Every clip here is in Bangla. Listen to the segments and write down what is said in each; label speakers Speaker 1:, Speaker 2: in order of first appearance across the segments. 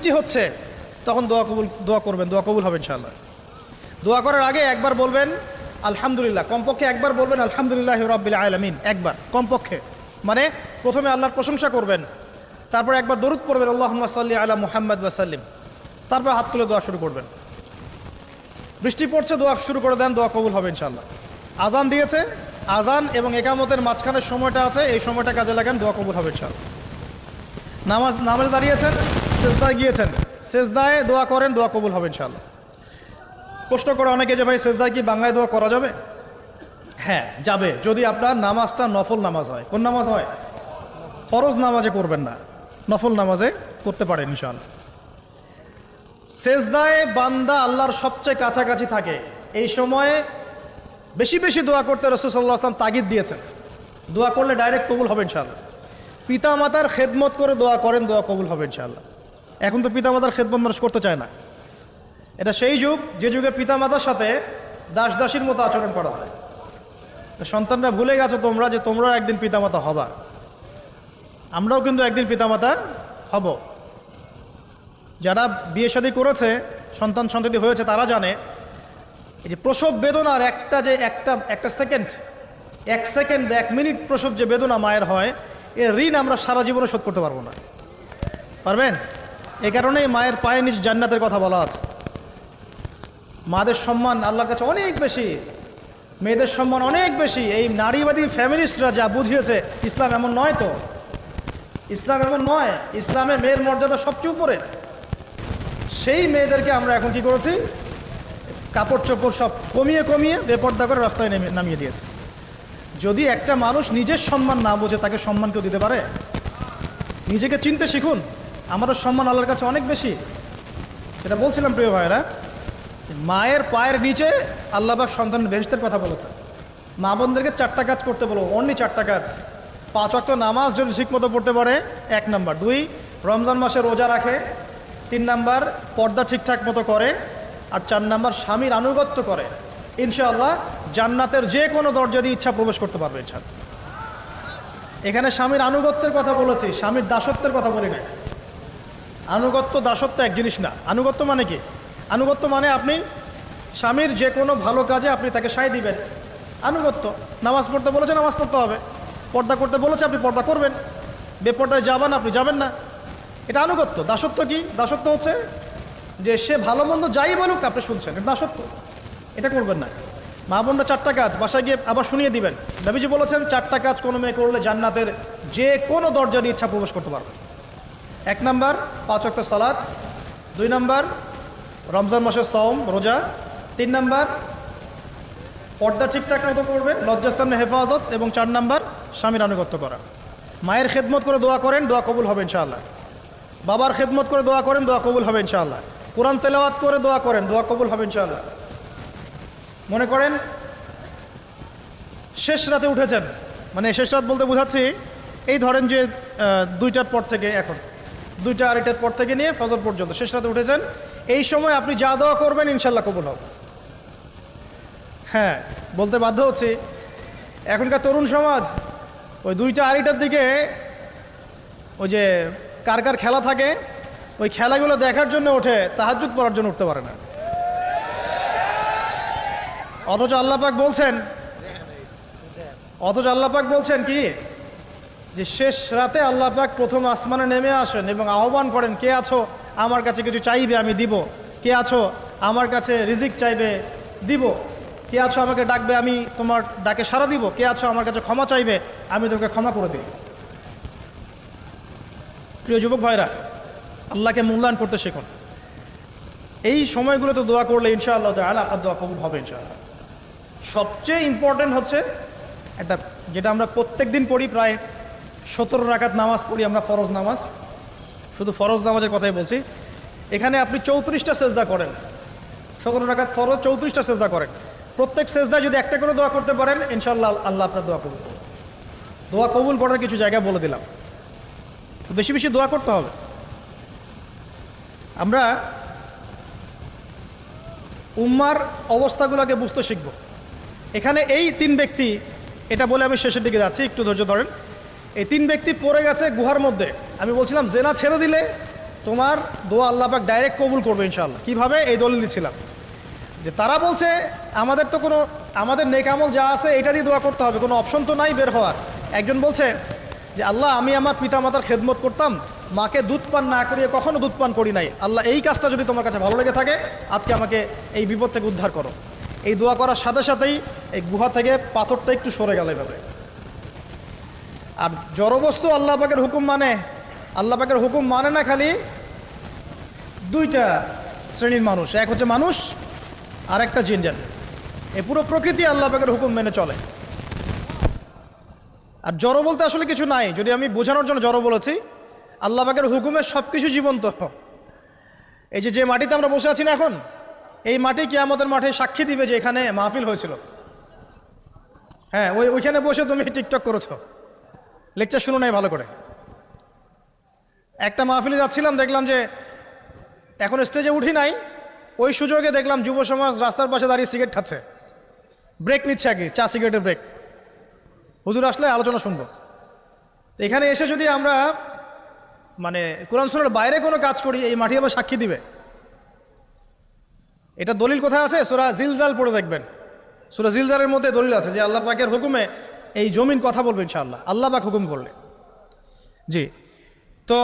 Speaker 1: বৃষ্টি হচ্ছে, তখন দোয়া করবেন, দোয়া কবুল হবে ইনশাআল্লাহ। দোয়া করার আগে একবার বলবেন আলহামদুলিল্লাহ, কমপক্ষে একবার বলবেন আলহামদুলিল্লাহি রাব্বিল আলামিন, একবার কমপক্ষে। মানে প্রথমে আল্লাহর প্রশংসা করবেন, তারপর একবার দরুদ পড়বেন আল্লাহুম্মা সাল্লি আলা মুহাম্মাদ ওয়া সাল্লিম, তারপর হাত তুলে দোয়া শুরু করবেন। বৃষ্টি পড়ছে, দোয়া শুরু করে দেন, দোয়া কবুল হবে ইনশাআল্লাহ। আজান দিয়েছে, আজান এবং একামতের মাঝখানের সময়টা আছে, এই সময়টা কাজে লাগান, দোয়া কবুল হবে ইনশাআল্লাহ। নামাজে দাঁড়িয়েছেন, সেজদায় গিয়েছেন, সেজদায় দোয়া করেন, দোয়া কবুল হবে ইনশাআল্লাহ। প্রশ্ন করে অনেকে যে ভাই সেজদায় কি বাংলায় দোয়া করা যাবে? হ্যাঁ যাবে, যদি আপনার নামাজটা নফল নামাজ হয়। কোন নামাজ হয়? ফরজ নামাজে করবেন না, নফল নামাজে করতে পারেন ইনশাআল্লাহ। সেজদায় বান্দা আল্লাহর সবচেয়ে কাছাকাছি থাকে, এই সময়ে বেশি বেশি দোয়া করতে রাসূল সাল্লাল্লাহু আলাইহি ওয়াসাল্লাম তাগিদ দিয়েছেন। দোয়া করলে ডাইরেক্ট কবুল হবে ইনশাআল্লাহ। পিতা মাতার খেদমত করে দোয়া করেন, দোয়া কবুল হবে ইনশাআল্লাহ। এখন তো পিতা মাতার খেদমত মানুষ করতে চায় না। এটা সেই যুগ যে যুগে পিতা মাতার সাথে দাস দাসীর মতো আচরণ করা হয়। সন্তানরা ভুলে গেছো তোমরা যে তোমরা একদিন পিতামাতা হবা। আমরাও কিন্তু একদিন পিতামাতা হব। যারা বিয়ে শাদী করেছে, সন্তান সন্ততি হয়েছে, তারা জানে এই যে প্রসব বেদনার একটা সেকেন্ড, এক সেকেন্ড বা 1 মিনিট প্রসব যে বেদনা মায়ের হয়, এর ঋণ আমরা সারা জীবনে শোধ করতে পারবো না। পারবেন? এই কারণেই মায়ের পায়ের নিচ জান্নাতের কথা বলা আছে। মাদের সম্মান আল্লাহর কাছে অনেক বেশি, মেয়েদের সম্মান অনেক বেশি। এই নারীবাদী ফ্যামিলিস্টরা যা বুঝিয়েছে, ইসলাম এমন নয়। তো ইসলাম এমন নয়, ইসলামে মেয়ের মর্যাদা সবচেয়ে উপরে। সেই মেয়েদেরকে আমরা এখন কি করেছি? কাপড় চোপড় সব কমিয়ে কমিয়ে বেপর্দা করে রাস্তায় নামিয়ে দিয়েছে। যদি একটা মানুষ নিজের সম্মান না বোঝে, তাকে সম্মান কেউ দিতে পারে? নিজেকে চিনতে শিখুন। আমাদের সম্মান আল্লাহর কাছে অনেক বেশি। এটা বলছিলাম প্রিয় ভাইয়েরা, মায়ের পায়ের নিচে আল্লাহ পাক সন্তানের বেহেশতের কথা বলেছে। মা বোনদেরকে 4টা কাজ করতে বলো, অনলি 4টা কাজ। 5 ওয়াক্ত নামাজ যদি ঠিকমতো পড়তে পারে, 1 নাম্বার। 2, রমজান মাসে রোজা রাখে। 3 নাম্বার, পর্দা ঠিকঠাক মতো করে। আর 4 নাম্বার, স্বামীর আনুগত্য করে। ইনশাআল্লাহ জান্নাতের যে কোনো দরজা দিয়ে ইচ্ছা প্রবেশ করতে পারবে ইনশাআল্লাহ। এখানে স্বামীর আনুগত্যের কথা বলেছি, স্বামীর দাসত্বের কথা বলি না। আনুগত্য দাসত্ব এক জিনিস না। আনুগত্য মানে কি? আনুগত্য মানে আপনি স্বামীর যে কোনো ভালো কাজে আপনি তাকে সায় দিবেন, আনুগত্য। নামাজ পড়তে বলেছে, নামাজ পড়তে হবে। পর্দা করতে বলেছে, আপনি পর্দা করবেন। বেপর্দায় যাবেন, আপনি যাবেন না। এটা আনুগত্য। দাসত্ব কি? দাসত্ব হচ্ছে যে সে ভালো মন্দ যাই বলুক আপনি শুনছেন, এটা দাসত্ব। এটা করবেন না। মা বোনরা 4টা কাজ বাসায় গিয়ে আবার শুনিয়ে দিবেন। নবীজি বলেছেন 4টা কাজ কোনো মেয়ে করলে জান্নাতের যে কোনো দরজা দিয়ে ইচ্ছা প্রবেশ করতে পারবে। 1 নাম্বার, 5 ওয়াক্ত সালাত। 2 নাম্বার, রমজান মাসের সওম রোজা। 3 নাম্বার, পর্দা ঠিকঠাক মতো করবে, লজ্জাস্থানের হেফাজত। এবং 4 নাম্বার, স্বামীর আনুগত্য করা। মায়ের খেদমত করে দোয়া করেন, দোয়া কবুল হবে ইনশাআল্লাহ। বাবার খেদমত করে দোয়া করেন, দোয়া কবুল হবে ইনশাআল্লাহ। কোরআন তেলাওয়াত করে দোয়া করেন, দোয়া কবুল হবে ইনশাআল্লাহ। মনে করেন শেষ রাতে উঠেছেন, মানে শেষ রাত বলতে বোঝাচ্ছি এই ধরেন যে 2টার পর থেকে, এখন 2টা 2:30টার পর থেকে নিয়ে ফজর পর্যন্ত শেষ রাতে উঠেছেন। এই সময় আপনি যা দোয়া করবেন ইনশাআল্লাহ কবুল হবে। হ্যাঁ, বলতে বাধ্য হচ্ছি, এখনকার তরুণ সমাজ ওই 2টা 2:30টার দিকে ওই যে কার কার খেলা থাকে, ওই খেলাগুলো দেখার জন্য ওঠে, তাহাজ্জুদ পড়ার জন্য উঠতে পারে না। অথচ আল্লাহ পাক বলছেন কি, যে শেষ রাতে আল্লাহ পাক প্রথম আসমানে নেমে আসেন এবং আহ্বান করেন, কে আছো আমার কাছে কিছু চাইবে আমি দিব, কে আছো আমার কাছে রিজিক চাইবে দিব, কে আছো আমাকে ডাকবে আমি তোমার ডাকে সাড়া দিব, কে আছো আমার কাছে ক্ষমা চাইবে আমি তোমাকে ক্ষমা করে দিই। প্রিয় যুবক ভাইরা, আল্লাহকে মূল্যায়ন করতে শিখুন। এই সময়গুলোতে দোয়া করলে ইনশাআল্লাহ তাআলা আপনার দোয়া কবুল হবে ইনশাআল্লাহ। সবচেয়ে ইম্পর্টেন্ট হচ্ছে একটা, যেটা আমরা প্রত্যেক দিন পড়ি, প্রায় 17 রাকাত নামাজ পড়ি আমরা, ফরজ নামাজ। শুধু ফরজ নামাজের কথাই বলছি। এখানে আপনি 34টা সেজদা করেন। 17 রাকাত ফরজ, 34টা সেজদা করেন। প্রত্যেক সেজদায় যদি একটা করে দোয়া করতে পারেন ইনশাআল্লাহ আল্লাহ আপনার দোয়া কবুল করবেন। দোয়া কবুল করার কিছু জায়গা বলে দিলাম, বেশি বেশি দোয়া করতে হবে। আমরা উম্মার অবস্থাগুলোকে বুঝতে শিখব। এখানে এই 3 ব্যক্তি, এটা বলে আমি শেষের দিকে যাচ্ছি, একটু ধৈর্য ধরেন। এই 3 ব্যক্তি পড়ে গেছে গুহার মধ্যে। আমি বলছিলাম জেনা ছেড়ে দিলে তোমার দোয়া আল্লাহ পাক ডাইরেক্ট কবুল করবে ইনশাআল্লাহ। কিভাবে? এই দলিল দিচ্ছিলাম যে তারা বলছে আমাদের তো কোনো আমাদের নেক আমল যা আছে এটা দিয়ে দোয়া করতে হবে, কোনো অপশন তো নাই বের হওয়ার। একজন বলছে যে আল্লাহ আমি আমার পিতামাতার খেদমত করতাম, মাকে দুধ পান না করিয়ে কখনো দুধ পান করি নাই, আল্লাহ এই কাজটা যদি তোমার কাছে ভালো লেগে থাকে আজকে আমাকে এই বিপদ থেকে উদ্ধার করো। এই দোয়া করার সাথে সাথেই এই গুহা থেকে পাথরটা একটু সরে গেল এভাবে। আর জড়বস্তু আল্লাহ পাকের হুকুম মানে, আল্লাহ পাকের হুকুম মানে না খালি দুইটা শ্রেণীর মানুষ, এক হচ্ছে মানুষ আর একটা জিন জাতি। এই পুরো প্রকৃতি আল্লাহ পাকের হুকুম মেনে চলে। আর জড় বলতে আসলে কিছু নাই, যদি আমি বোঝানোর জন্য জড় বলেছি, আল্লাহ পাকের হুকুমে সব কিছু জীবন্ত। এই যে মাটিতে আমরা বসে আছি না এখন, এই মাটি কিয়ামতের মাঠে সাক্ষী দিবে যে এখানে মাহফিল হয়েছিল। হ্যাঁ, ওইখানে বসে তুমি টিকটক করেছ, লেকচার শুনো নাই ভালো করে। একটা মাহফিলে যাচ্ছিলাম, দেখলাম যে এখন স্টেজে উঠি নাই, ওই সুযোগে দেখলাম যুব সমাজ রাস্তার পাশে দাঁড়িয়ে সিগারেট খাচ্ছে, ব্রেক নিচ্ছে আর কি, চা সিগারেটের ব্রেক। হুজুর আসলে আলোচনা শুনবো। এখানে এসে যদি আমরা মানে কোরআন সুন্নাহর বাইরে কোনো কাজ করি, এই মাটি আবার সাক্ষী দিবে। এটা দলিল কোথায় আছে? সূরা জিলজাল পড়ে দেখবেন। সূরা জিলজালের মধ্যে দলিল আছে যে আল্লাহ পাকের হুকুমে এই জমিন কথা বলবে ইনশাআল্লাহ, আল্লাহ পাক হুকুম করলে। জি, তো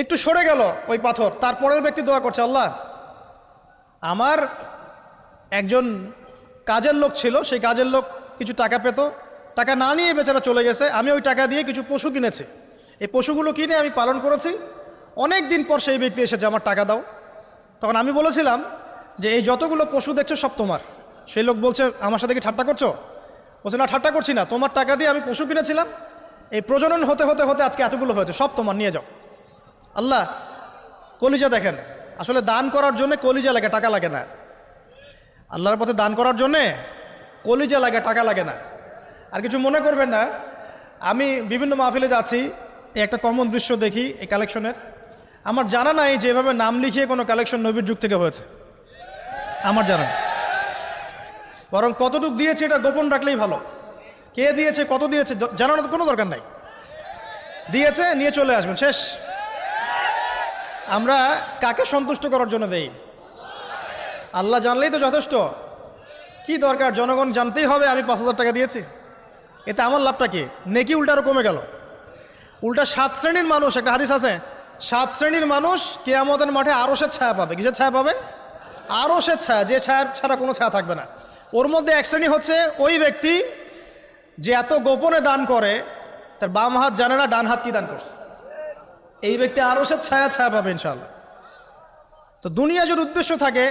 Speaker 1: একটু সরে গেল ওই পাথর। তারপরের ব্যক্তি দোয়া করছে, আল্লাহ আমার একজন কাজের লোক ছিল, সেই কাজের লোক কিছু টাকা পেত, টাকা না নিয়ে বেচারা চলে গেছে, আমি ওই টাকা দিয়ে কিছু পশু কিনেছি, এই পশুগুলো কিনে আমি পালন করেছি। অনেক দিন পর সেই ব্যক্তি এসেছে, আমার টাকা দাও। তখন আমি বলেছিলাম যে এই যতগুলো পশু দেখছো সব তোমার। সেই লোক বলছে, আমার সাথে কি ঠাট্টা করছো? বলছে না, ঠাট্টা করছি না, তোমার টাকা দিয়ে আমি পশু কিনেছিলাম, এই প্রজনন হতে হতে হতে আজকে এতগুলো হয়েছে, সব তোমার, নিয়ে যাও। আল্লাহ কলিজা দেখেন, আসলে দান করার জন্য কলিজা লাগে, টাকা লাগে না। আল্লাহর পথে দান করার জন্যে কলিজা লাগে, টাকা লাগে না। আর কিছু মনে করবেন না, আমি বিভিন্ন মাহফিলে যাচ্ছি, একটা কমন দৃশ্য দেখি এই কালেকশনের। আমার জানা নাই যে এভাবে নাম লিখিয়ে কোনো কালেকশন নবীর যুগ থেকে হয়েছে, আমার জানা নেই। বরং কতটুক দিয়েছে এটা গোপন রাখলেই ভালো। কে দিয়েছে, কত দিয়েছে জানানোর কোনো দরকার নাই। দিয়েছে, নিয়ে চলে আসবেন, শেষ। আমরা কাকে সন্তুষ্ট করার জন্য দেই? আল্লাহ জানলেই তো যথেষ্ট। কি দরকার জনগণ জানতেই হবে আমি 5,000 টাকা দিয়েছি? এতে আমার লাভটা কি? নেকি উল্টা আরো কমে গেল। উল্টা 7 শ্রেণীর মানুষ, একটা হাদিস আছে, 7 শ্রেণীর মানুষ কিয়ামতের মাঠে আরশের ছায়া পাবে। কিসের ছায়া পাবে? আরশের ছায়া, যে ছায়া ছাড়া কোনো ছায়া থাকবে না। ওর মধ্যে এক শ্রেণী হচ্ছে ওই ব্যক্তি যে এত গোপনে দান করে, তার বাম হাত জানে না ডান হাত কি দান করছে। এই ব্যক্তি আরশের ছায়া পাবে ইনশাআল্লাহ। তো দুনিয়া যদি উদ্দেশ্য থাকে,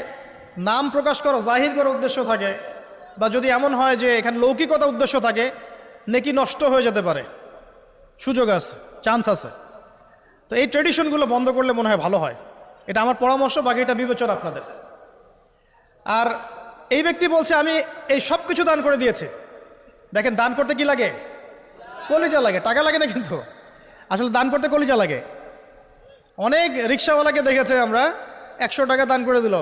Speaker 1: নাম প্রকাশ করা, জাহির করার উদ্দেশ্য থাকে, বা যদি এমন হয় যে এখানে লৌকিকতা উদ্দেশ্য থাকে, নেকি নষ্ট হয়ে যেতে পারে, সুযোগ আছে, চান্স আছে। তো এই ট্রেডিশনগুলো বন্ধ করলে মনে হয় ভালো হয়। এটা আমার পরামর্শ, বাকি এটা বিবেচনা আপনাদের। আর এই ব্যক্তি বলছে আমি এই সব কিছু দান করে দিয়েছি। দেখেন, দান করতে কি লাগে? কলিজা লাগে, টাকা লাগে না কিন্তু। আসলে দান করতে কলিজা লাগে। অনেক রিক্সাওয়ালাকে দেখেছে আমরা, 100 টাকা দান করে দিল,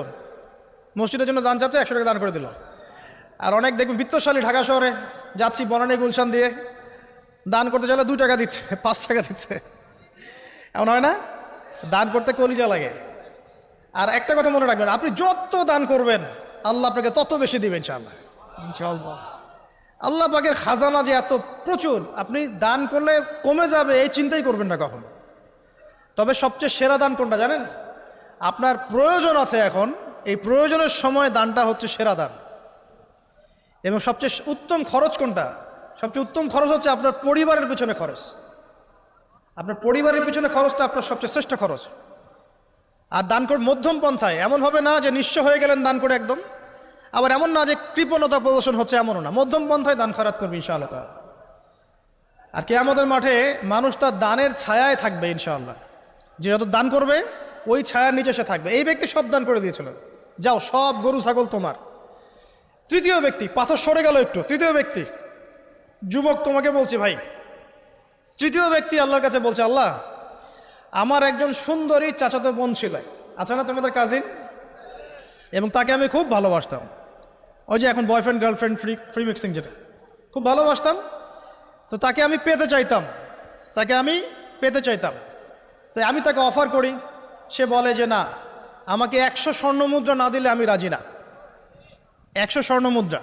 Speaker 1: মসজিদের জন্য দান চাচ্ছে, 100 টাকা দান করে দিল। আর অনেক দেখবেন বিত্তশালী, ঢাকা শহরে যাচ্ছি বনানী গুলশান দিয়ে, দান করতে চাইলে 2 টাকা দিচ্ছে, 5 টাকা দিচ্ছে। এমন হয় না? দান করতে কলিজা লাগে। আর একটা কথা মনে রাখবেন, আপনি যত দান করবেন আল্লাহ আপনাকে তত বেশি দিবেন ইনশাআল্লাহ। ইনশাআল্লাহ আল্লাহ পাকের খাজানা যে এত প্রচুর, আপনি দান করলে কমে যাবে এই চিন্তাই করবেন না কখনো। তবে সবচেয়ে সেরা দান কোনটা জানেন? আপনার প্রয়োজন আছে এখন, এই প্রয়োজনের সময় দানটা হচ্ছে সেরা দান। এবং সবচেয়ে উত্তম খরচ কোনটা? সবচেয়ে উত্তম খরচ হচ্ছে আপনার পরিবারের পিছনে খরচ। আপনার পরিবারের পিছনে খরচটা আপনার সবচেয়ে শ্রেষ্ঠ খরচ। আর দান করে মধ্যম পন্থায়, এমন হবে না যে নিঃস্ব হয়ে গেলেন দান করে একদম, আবার এমন না যে কৃপণতা প্রদর্শন হচ্ছে, এমনও না। মধ্যম পন্থায় দান খয়রাত করবে ইনশাআল্লাহ। আর কিয়ামতের মাঠে মানুষ তার দানের ছায়ায় থাকবে ইনশাআল্লাহ। যে যত দান করবে ওই ছায়ার নিচে সে থাকবে। এই ব্যক্তি সব দান করে দিয়েছিল, যাও সব গরু ছাগল তোমার। তৃতীয় ব্যক্তি, পাথর সরে গেল একটু, তৃতীয় ব্যক্তি, যুবক তোমাকে বলছি ভাই, তৃতীয় ব্যক্তি আল্লাহর কাছে বলছে, আল্লাহ আমার একজন সুন্দরী চাচাতো বোন ছিল, আছে না তোমাদের কাজিন, এবং তাকে আমি খুব ভালোবাসতাম। ওই যে এখন বয়ফ্রেন্ড গার্লফ্রেন্ড ফ্রি মিক্সিং, যেটা খুব ভালোবাসতাম। তো তাকে আমি পেতে চাইতাম, তাই আমি তাকে অফার করি সে বলে যে না, আমাকে 100 স্বর্ণ মুদ্রা না দিলে আমি রাজি না। 100 স্বর্ণ মুদ্রা।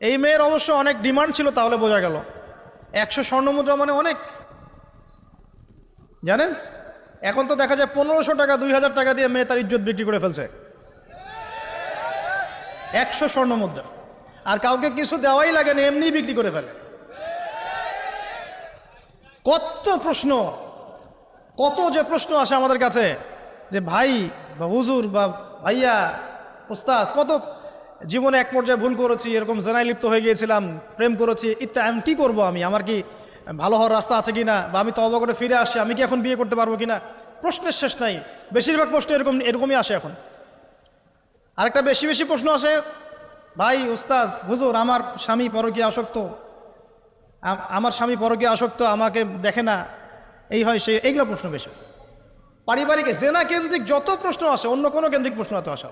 Speaker 1: এই মেয়ের অবশ্য অনেক ডিমান্ড ছিল, তাহলে বোঝা গেল 100 স্বর্ণ মুদ্রা মানে অনেক। জানেন, এখন তো দেখা যায় 1500 টাকা 2000 টাকা দিয়ে মেয়ে তার ইজ্জত বিক্রি করে ফেলছে। 100 স্বর্ণ মুদ্রা, আর কাউকে কিছু দেওয়াই লাগে না, এমনি বিক্রি করে ফেলে। কত প্রশ্ন, কত যে প্রশ্ন আসে আমাদের কাছে যে ভাই বা হুজুর বা ভাইয়া ওস্তাদ, কত জীবনে এক পর্যায়ে ভুল করেছি, এরকম জেনায় লিপ্ত হয়ে গিয়েছিলাম, প্রেম করেছি ইত্যাদি, আমি কী করবো, আমার কি ভালো হওয়ার রাস্তা আছে কিনা, বা আমি তওবা করে ফিরে আসছি, আমি কি এখন বিয়ে করতে পারবো কিনা। প্রশ্নের শেষ নাই। বেশিরভাগ প্রশ্ন এরকমই আসে এখন। আরেকটা বেশি বেশি প্রশ্ন আসে, ভাই উস্তাজ হুজুর, আমার স্বামী পরকীয়া আসক্ত, আমার স্বামী পরকীয়া আসক্ত, আমাকে দেখে না, এই হয় সেই, এইগুলো প্রশ্ন বেশি। পারিবারিক জেনা কেন্দ্রিক যত প্রশ্ন আসে, অন্য কোনো কেন্দ্রিক প্রশ্ন এত আসা,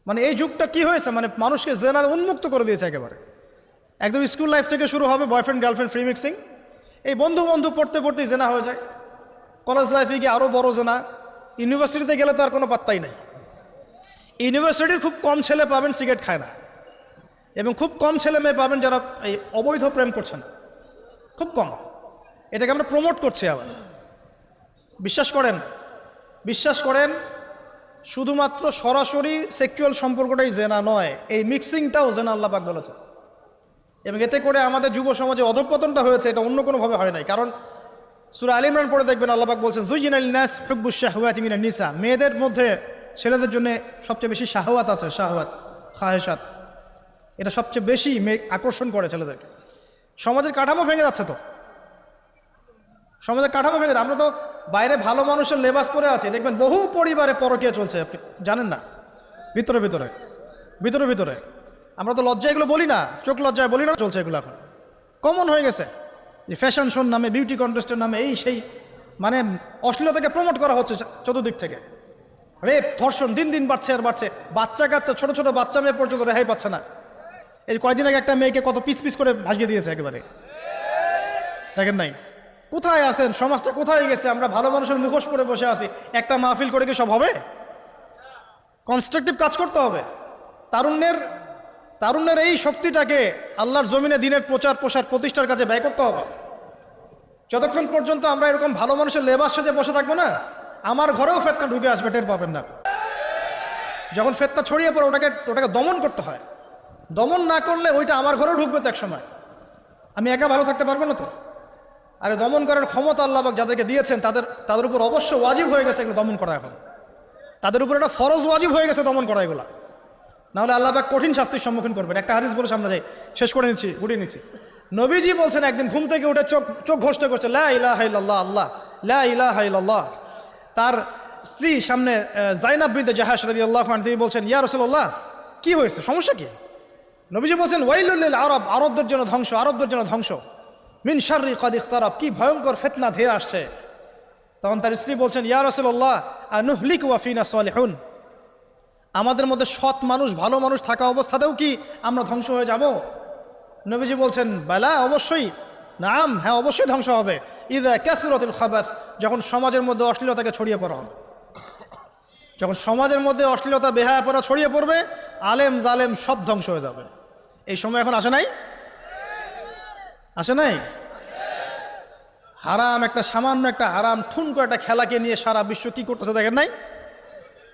Speaker 1: মানে এই যুগটা কি হয়েছে, মানে মানুষকে জেনা উন্মুক্ত করে দিয়েছে একেবারে। একদম স্কুল লাইফ থেকে শুরু হবে, বয়ফ্রেন্ড গার্লফ্রেন্ড ফ্রি মিক্সিং, এই বন্ধু বন্ধু পড়তে পড়তেই জেনা হয়ে যায়। কলেজ লাইফে গিয়ে আরও বড় জেনা, ইউনিভার্সিটিতে গেলে তো আর কোনো পাত্তাই নাই। ইউনিভার্সিটির খুব কম ছেলে পাবেন সিগারেট খায় না, এবং খুব কম ছেলে মেয়ে পাবেন যারা এই অবৈধ প্রেম করছেন, খুব কম। এটাকে আমরা প্রমোট করছি আবার। বিশ্বাস করেন শুধুমাত্র সরাসরি সেক্সুয়াল সম্পর্কটাই জেনা নয়, এই মিক্সিংটাও জেনা আল্লাহ পাক বলেছে। এবং এতে করে আমাদের যুব সমাজে অধঃপতনটা হয়েছে, এটা অন্য কোনোভাবে হয় নাই। কারণ সূরা আলে ইমরান পড়ে দেখবেন আল্লাহ পাক বলছেন যুয়িনা লিন-নাস হুব্বুশ শাহওয়াতি মিনান নিসা, মেয়েদের মধ্যে ছেলেদের জন্য সবচেয়ে বেশি শাহওয়াত আছে, শাহওয়াত খাহেশাত, এটা সবচেয়ে বেশি আকর্ষণ করে ছেলেদেরকে। সমাজের কাঠামো ভেঙে যাচ্ছে তো, সমাজের কাঠামো ভেঙে। আমরা তো বাইরে ভালো মানুষের লেবাস পরে আছি, দেখবেন বহু পরিবারে পরকীয়া চলছে, জানেন না, ভিতরে ভিতরে ভিতরে ভিতরে। আমরা তো লজ্জা এগুলো বলি না, চোখ লজ্জায় বলি না, চলছে এগুলো এখন কমন হয়ে গেছে। যে ফ্যাশন শোর নামে, বিউটি কন্টেস্টের নামে, এই সেই, মানে অশ্লীলতাকে প্রমোট করা হচ্ছে চতুর্দিক থেকে। রেপ ধর্ষণ দিন দিন বাড়ছে আর বাড়ছে, বাচ্চা কাচ্চা ছোট ছোট বাচ্চা মেয়ে পর্যন্ত রেহাই পাচ্ছে না। এই কয়দিন আগে একটা মেয়েকে কত পিস পিস করে ভাসিয়ে দিয়েছে একেবারে, দেখেন নাই? কোথায় আছেন? সমাজটা কোথায় গেছে? আমরা ভালো মানুষের মুখোশ পরে বসে আছি। একটা মাহফিল করে কি সব হবে? কনস্ট্রাকটিভ কাজ করতে হবে। তারুণ্যের এই শক্তিটাকে আল্লাহর জমিনে দিনের প্রচার প্রসার প্রতিষ্ঠার কাছে ব্যয় করতে হবে। যতক্ষণ পর্যন্ত আমরা এরকম ভালো মানুষের লেবাস সাজে বসে থাকবো না, আমার ঘরেও ফেতনা ঢুকে আসবে, টের পাবেন না। যখন ফেতনা ছড়িয়ে পড়ে ওটাকে দমন করতে হয়। দমন না করলে ওইটা আমার ঘরেও ঢুকবে তো এক সময়, আমি একা ভালো থাকতে পারবো না তো। আরে দমন করার ক্ষমতা আল্লাহ পাক যাদেরকে দিয়েছেন তাদের উপর অবশ্য ওয়াজিব হয়ে গেছে এগুলো দমন করা। এখন তাদের উপর একটা ফরজ ওয়াজিব হয়ে গেছে দমন করা এগুলা, নাহলে আল্লাহ পাক কঠিন শাস্তির সম্মুখীন করবেন। একটা হাদিস বলে সামনে যাই, শেষ করে গুটিয়ে নিচ্ছি। নবীজি বলছেন একদিন ঘুম থেকে উঠে চোখ ঘষতে করছে লা ইলাহা ইল্লাল্লাহ, আল্লাহ লা ইলাহা ইল্লাল্লাহ। তার স্ত্রী সামনে যায়নাব বিনতে জাহাশ রাদিয়াল্লাহু আনহা, তিনি বলছেন ইয়া রাসূলুল্লাহ, কি হয়েছে, সমস্যা কি? নবীজি বলছেন ওয়াইলুল লিল আরব, আরবদের জন্য ধ্বংস, আরবদের জন্য ধ্বংস। মিন শাররি কাদ ইখতারাব, কি ভয়ঙ্কর ফিতনা ধেয়ে আসছে। তখন তার স্ত্রী বলছেন ইয়া রাসূলুল্লাহ আনুহলিকু ওয়া ফিনা সালিহুন, আমাদের মধ্যে সৎ মানুষ ভালো মানুষ থাকা অবস্থাতেও কি আমরা ধ্বংস হয়ে যাব? নবীজি বলছেন বালা, অবশ্যই, নাম, হ্যাঁ অবশ্যই ধ্বংস হবে। ইযা কাসরাতুল খাবাস, যখন সমাজের মধ্যে অশ্লীলতাকে ছড়িয়ে পড়া হবে, যখন সমাজের মধ্যে অশ্লীলতা বেহায়াপনা ছড়িয়ে পড়বে, আলেম জালেম সব ধ্বংস হয়ে যাবে। এই সময় এখন আসে নাই? আসে নাই? হারাম, একটা সামান্য একটা হারাম ঠুনকো একটা খেলাকে নিয়ে সারা বিশ্ব কি করতেছে দেখেন নাই?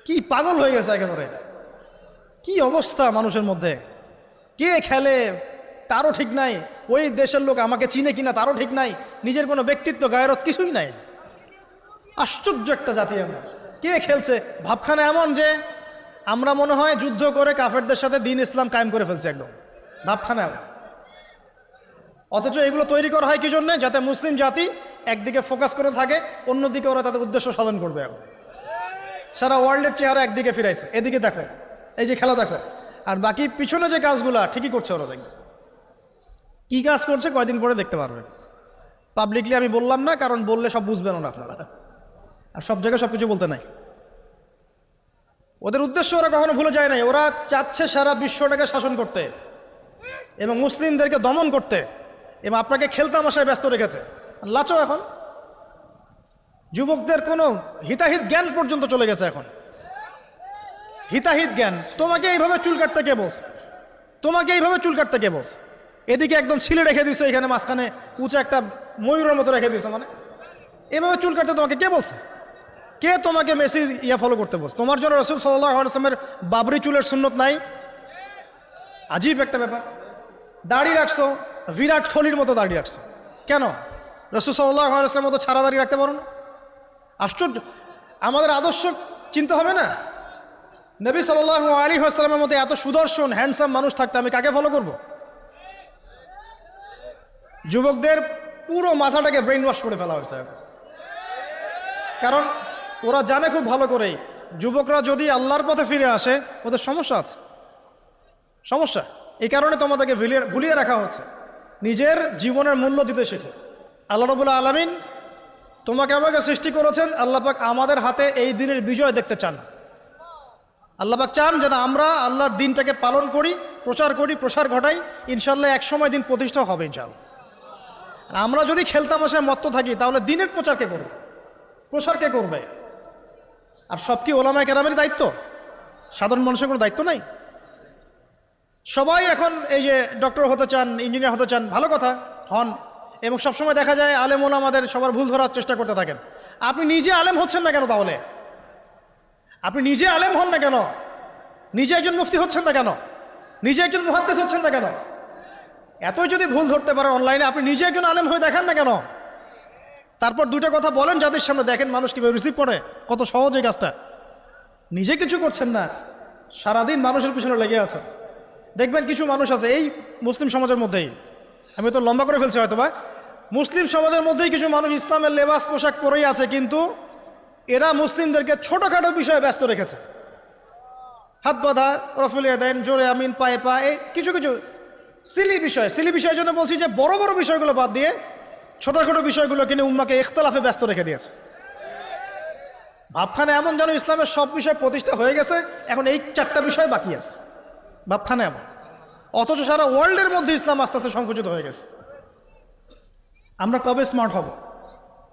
Speaker 1: কি পাগল হয়ে গেছে একেবারে, কি অবস্থা মানুষের মধ্যে। কে খেলে তারও ঠিক নাই, ওই দেশের লোক আমাকে চিনে কিনা তারও ঠিক নাই, নিজের কোনো ব্যক্তিত্ব গায়রত কিছুই নাই। আশ্চর্য একটা জাতি আমরা। কে খেলছে? ভাবখানা এমন যে আমরা মনে হয় যুদ্ধ করে কাফেরদের সাথে দ্বীন ইসলাম কায়েম করে ফেলছে, একদম ভাবখানা। অথচ এগুলো তৈরি করা হয় কি জন্য? যাতে মুসলিম জাতি একদিকে ফোকাস করে থাকে, অন্যদিকে ওরা তাদের উদ্দেশ্য সাধন করবে। এখন সারা ওয়ার্ল্ডের চেহারা একদিকে ফিরাইছে, এদিকে দেখো, এই যে খেলা দেখো, আর বাকি পিছনে যে কাজগুলা ঠিকই করছে ওরা। দেখবে কি কাজ করছে কয়দিন পরে দেখতে পারবে। পাবলিকলি আমি বললাম না, কারণ বললে সব বুঝবেন না আপনারা, আর সব জায়গায় সব কিছু বলতে নাই। ওদের উদ্দেশ্য ওরা কখনো ভুলে যায় নাই। ওরা চাচ্ছে সারা বিশ্বটাকে শাসন করতে এবং মুসলিমদেরকে দমন করতে, এবং আপনাকে খেলতামাশায় ব্যস্ত রেখেছে। লাচো এখন যুবকদের কোনো হিতাহিত জ্ঞান পর্যন্ত চলে গেছে এখন। হিতাহিত জ্ঞান, তোমাকে এইভাবে চুল কাটতে কে বলছে? তোমাকে এইভাবে চুল কাটতে কে বলছে? এদিকে একদম ছিলে রেখে দিছো, এখানে মাঝখানে উঁচা একটা ময়ূরের মতো রেখে দিছো, মানে এভাবে চুল কাটতে তোমাকে কে বলছে? কে তোমাকে মেসি ফলো করতে বলছে? তোমার জন্য রাসূল সাল্লাল্লাহু আলাইহি ওয়াসাল্লামের বাবরি চুলের সুন্নত নাই? আজীব একটা ব্যাপার। দাড়ি রাখছো, বিরাট কোহলির মতো দাড়ি রাখছো, কেন? রাসূল সাল্লাল্লাহু আলাইহি ওয়াসাল্লামের মতো ছাড়া দাড়ি রাখতে পারো না? আশ্চর্য। আমাদের আদর্শ চিন্তা হবে না? নবী সাল্লাল্লাহু আলাইহি ওয়াসাল্লামের মতো এত সুদর্শন হ্যান্ডসাম মানুষ থাকতে আমি কাকে ফলো করব? যুবকদের পুরো মাথাটাকে ব্রেইন ওয়াশ করে ফেলা হয়েছে এখন। কারণ ওরা জানে খুব ভালো করেই, যুবকরা যদি আল্লাহর পথে ফিরে আসে ওদের সমস্যা আছে, সমস্যা। এই কারণে তোমাদেরকে ভুলিয়ে রাখা হচ্ছে। নিজের জীবনের মূল্য দিতে শেখো। আল্লাহ রাব্বুল আলামিন তোমাকে আমাকে সৃষ্টি করেছেন, আল্লাহ পাক আমাদের হাতে এই দিনের বিজয় দেখতে চান। আল্লাহ পাক চান যেন আমরা আল্লাহর দিনটাকে পালন করি, প্রচার করি, প্রসার ঘটাই। ইনশাল্লাহ এক সময় দিন প্রতিষ্ঠা হবে ইনশাল্লাহ। আর আমরা যদি খেলতামাশায় মত্ত থাকি তাহলে দিনের প্রচার কে করবে, প্রসার কে করবে? আর সব কি ওলামায়ে কেরামের দায়িত্ব? সাধারণ মানুষের কোনো দায়িত্ব নাই? সবাই এখন এই যে ডক্টর হতে চান, ইঞ্জিনিয়ার হতে চান, ভালো কথা, হন। এবং সবসময় দেখা যায় আলেম ওলামাদের সবার ভুল ধরার চেষ্টা করতে থাকেন। আপনি নিজে আলেম হচ্ছেন না কেন তাহলে? আপনি নিজে আলেম হন না কেন? নিজে একজন মুফতি হচ্ছেন না কেন? নিজে একজন মুহাদ্দিস হচ্ছেন না কেন? এতই যদি ভুল ধরতে পারেন অনলাইনে, আপনি নিজে একজন আলেম হয়ে দেখান না কেন? তারপর দুটো কথা বলেন যাদের সামনে, দেখেন মানুষ কীভাবে রিসিভ করে। কত সহজ এই কাজটা। নিজে কিছু করছেন না, সারাদিন মানুষের পিছনে লেগে আছে। দেখবেন কিছু মানুষ আছে এই মুসলিম সমাজের মধ্যেই, আমি তো লম্বা করে ফেলছি হয়তো বা, মুসলিম সমাজের মধ্যেই কিছু মানুষ ইসলামের লেবাস পোশাক পরেই আছে, কিন্তু এরা মুসলিমদেরকে ছোটোখাটো বিষয়ে ব্যস্ত রেখেছে। হাত বাঁধা, রফুলিয়া দেন, জোরে আমিন, পায়ে পা, এই কিছু কিছু সিলি বিষয়ের জন্য বলছি যে বড় বড় বিষয়গুলো বাদ দিয়ে ছোটোখাটো বিষয়গুলো কিনে উম্মাকে ইখতিলাফে ব্যস্ত রেখে দিয়েছে। ভাবখানে এমন যেন ইসলামের সব বিষয় প্রতিষ্ঠা হয়ে গেছে, এখন এই 4টা বিষয় বাকি আছে। ভাবখানে এমন, অথচ সারা ওয়ার্ল্ডের মধ্যে ইসলাম আস্তে আস্তে সংকুচিত হয়ে গেছে। আমরা কবে স্মার্ট হব?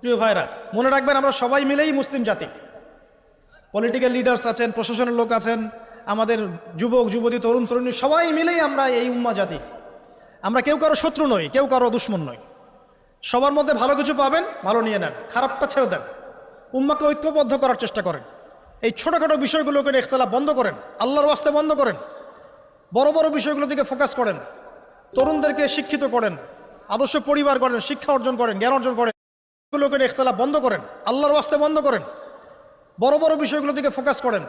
Speaker 1: প্রিয় ভাইরা, মনে রাখবেন আমরা সবাই মিলেই মুসলিম জাতি। পলিটিক্যাল লিডার্স আছেন, প্রশাসনের লোক আছেন, আমাদের যুবক যুবতী, তরুণ তরুণী, সবাই মিলেই আমরা এই উম্মা জাতি। আমরা কেউ কারো শত্রু নই, কেউ কারো দুশ্মন নই। সবার মধ্যে ভালো কিছু পাবেন, ভালো নিয়ে নেন, খারাপটা ছেড়ে দেন। উম্মাকে ঐক্যবদ্ধ করার চেষ্টা করেন। এই ছোটোখাটো বিষয়গুলোকে ইখতিলাফ বন্ধ করেন, আল্লাহর ওয়াস্তে বন্ধ করেন। বড় বড় বিষয়গুলোর দিকে ফোকাস করেন, তরুণদেরকে শিক্ষিত করেন, আদর্শ পরিবার করেন, শিক্ষা অর্জন করেন, জ্ঞান অর্জন করেন। এগুলোকে ইখতিলাফ বন্ধ করেন, আল্লাহর ওয়াস্তে বন্ধ করেন। বড় বড় বিষয়গুলোর দিকে ফোকাস করেন,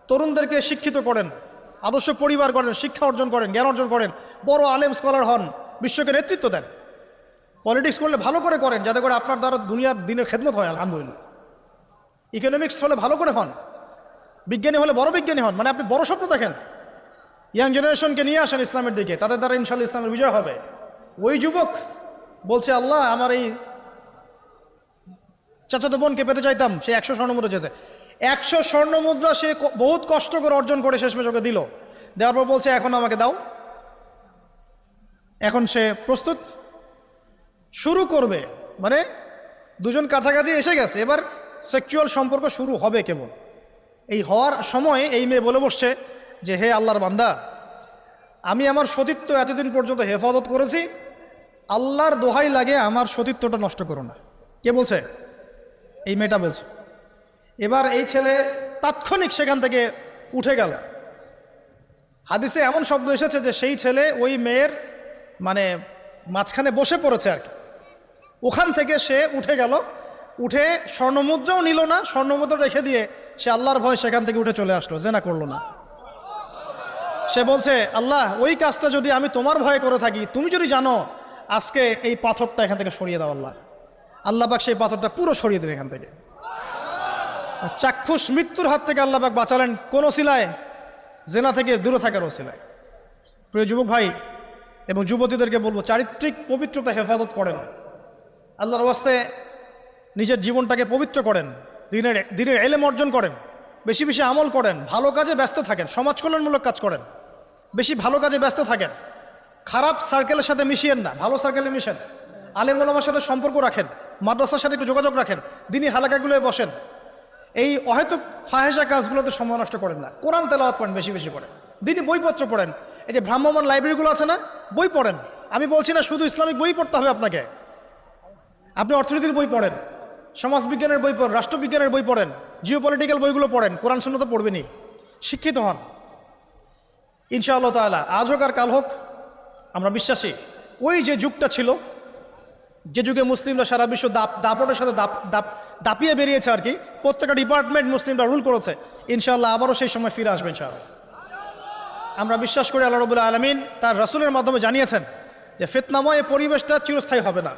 Speaker 1: তরুণদেরকে শিক্ষিত করেন, আদর্শ পরিবার করেন, শিক্ষা অর্জন করেন, জ্ঞান অর্জন করেন, বড় আলেম স্কলার হন, বিশ্বকে নেতৃত্ব দেন। পলিটিক্স করলে ভালো করে করেন, যাতে করে আপনার দ্বারা দুনিয়ার দিনের খেদমত হয়, আলহামদুলিল্লাহ। ইকোনমিক্স হলে ভালো করে হন, বিজ্ঞানী হলে বড় বিজ্ঞানী হন, মানে আপনি বড় স্বপ্ন দেখেন। ইয়াং জেনারেশনকে নিয়ে আসেন ইসলামের দিকে, তাদের দ্বারা ইনশাআল্লাহ ইসলামের বিজয় হবে। ওই যুবক বলছে, আল্লাহ আমার এই চাচাতো বোনকে পেতে চাইতাম, সে 100 স্বর্ণমুদ্রা চেয়েছে। 100 স্বর্ণমুদ্রা সে বহুত কষ্ট করে অর্জন করে শেষমেশ ওকে দিল। দেওয়ার পর বলছে এখন আমাকে দাও। এখন সে প্রস্তুত, শুরু করবে, মানে দুজন কাছাকাছি এসে গেছে, এবার সেক্সুয়াল সম্পর্ক শুরু হবে কেবল। এই হওয়ার সময় এই মেয়ে বলে বসছে যে হে আল্লাহর বান্দা, আমি আমার সতীত্ব এতদিন পর্যন্ত হেফাজত করেছি, আল্লাহর দোহাই লাগে আমার সতীত্বটা নষ্ট করো না। কে বলছে? এই মেয়েটা বলছে। এবার এই ছেলে তাৎক্ষণিক সেখান থেকে উঠে গেল। হাদিসে এমন শব্দ এসেছে যে সেই ছেলে ওই মেয়ের মানে মাঝখানে বসে পড়েছে আর কি। ওখান থেকে সে উঠে গেল, উঠে স্বর্ণমুদ্রাও নিল না, স্বর্ণমুদ্রা রেখে দিয়ে সে আল্লাহর ভয় সেখান থেকে উঠে চলে আসলো, জেনা করলো না। সে বলছে, আল্লাহ ওই কাজটা যদি আমি তোমার ভয়ে করে থাকি, তুমি যদি জানো, আজকে এই পাথরটা এখান থেকে সরিয়ে দাও আল্লাহ। আল্লাহ পাক সেই পাথরটা পুরো সরিয়ে দিলেন এখান থেকে। চাক্ষুষ মৃত্যুর হাত থেকে আল্লাহ পাক বাঁচালেন কোন ওসিলায়? জেনা থেকে দূরে থাকার ওসিলায়। প্রিয় যুবক ভাই এবং যুবতীদেরকে বলবো, চারিত্রিক পবিত্রতা হেফাজত করেন, আল্লাহর ওয়াস্তে নিজের জীবনটাকে পবিত্র করেন, দিনের ইলম অর্জন করেন, বেশি বেশি আমল করেন, ভালো কাজে ব্যস্ত থাকেন, সমাজ কল্যাণমূলক কাজ করেন, বেশি ভালো কাজে ব্যস্ত থাকেন। খারাপ সার্কেলের সাথে মিশিয়েন না, ভালো সার্কেলে মিশেন, আলেম ওলামার সাথে সম্পর্ক রাখেন। মাদ্রাসার সাথে একটু যোগাযোগ রাখেন, দিনই হালাকাগুলোয় বসেন, এই অহেতুক ফাহেসা কাজগুলোতে সময় নষ্ট করেন না, কোরআন তেলাওয়াত করেন, বেশি বেশি পড়েন, দিনই বইপত্র পড়েন, এই যে ভ্রাম্যমাণ লাইব্রেরিগুলো আছে না, বই পড়েন। আমি বলছি না শুধু ইসলামিক বই পড়তে হবে আপনাকে, আপনি অর্থনীতির বই পড়েন, সমাজবিজ্ঞানের বই পড়েন, রাষ্ট্রবিজ্ঞানের বই পড়েন, জিওপলিটিক্যাল বইগুলো পড়েন, কোরআন শূন্য তো পড়বেনই, শিক্ষিত হন ইনশাআল্লাহ তাআলা। আজ হোক আর কাল হোক আমরা বিশ্বাসী ওই যে যুগটা ছিল, যে যুগে মুসলিমরা সারা বিশ্ব দাপটের সাথে দাপিয়ে বেরিয়েছে আর কি, প্রত্যেকটা ডিপার্টমেন্ট মুসলিমরা রুল করেছে, ইনশাআল্লাহ আবারও সেই সময় ফিরে আসবে ইনশাআল্লাহ। আমরা বিশ্বাস করি আল্লাহ রাব্বুল আলামিন তার রাসূলের মাধ্যমে জানিয়েছেন যে ফিতনাময় পরিবেশটা চিরস্থায়ী হবে না।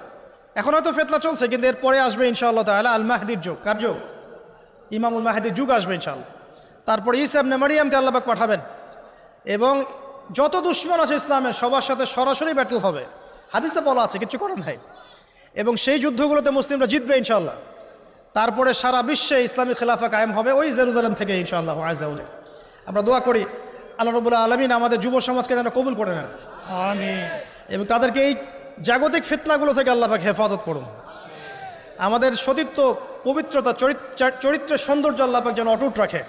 Speaker 1: এখন হয়তো ফিতনা চলছে, কিন্তু এরপরে আসবে ইনশাআল্লাহ তাআলা আল মাহদির যুগ। কার যুগ? ইমামুল মাহদির যুগ আসবে ইনশাআল্লাহ। তারপরে ঈসা ইবনে মারইয়ামকে আল্লাহ পাক পাঠাবেন এবং যত দুশমন আছে ইসলামের সবার সাথে সরাসরি ব্যাটল হবে, হাদিসে বলা আছে, কিছু করার নাই। এবং সেই যুদ্ধগুলোতে মুসলিমরা জিতবে ইনশাআল্লাহ। তারপরে সারা বিশ্বে ইসলামী খেলাফা কায়েম হবে ওই জেরুজালেম থেকে ইনশাআল্লাহ আযজা ওয়া জাল। আমরা দোয়া করি আল্লাহ রাব্বুল আলামিন আমাদের যুব সমাজকে যেন কবুল করে নেন, আমিন, এবং তাদেরকে এই জাগতিক ফিতনাগুলো থেকে আল্লাহ পাক হেফাজত করুন। আমাদের সতীত্ব, পবিত্রতা, চরিত্রের সৌন্দর্য আল্লাহ পাক যেন অটুট রাখে।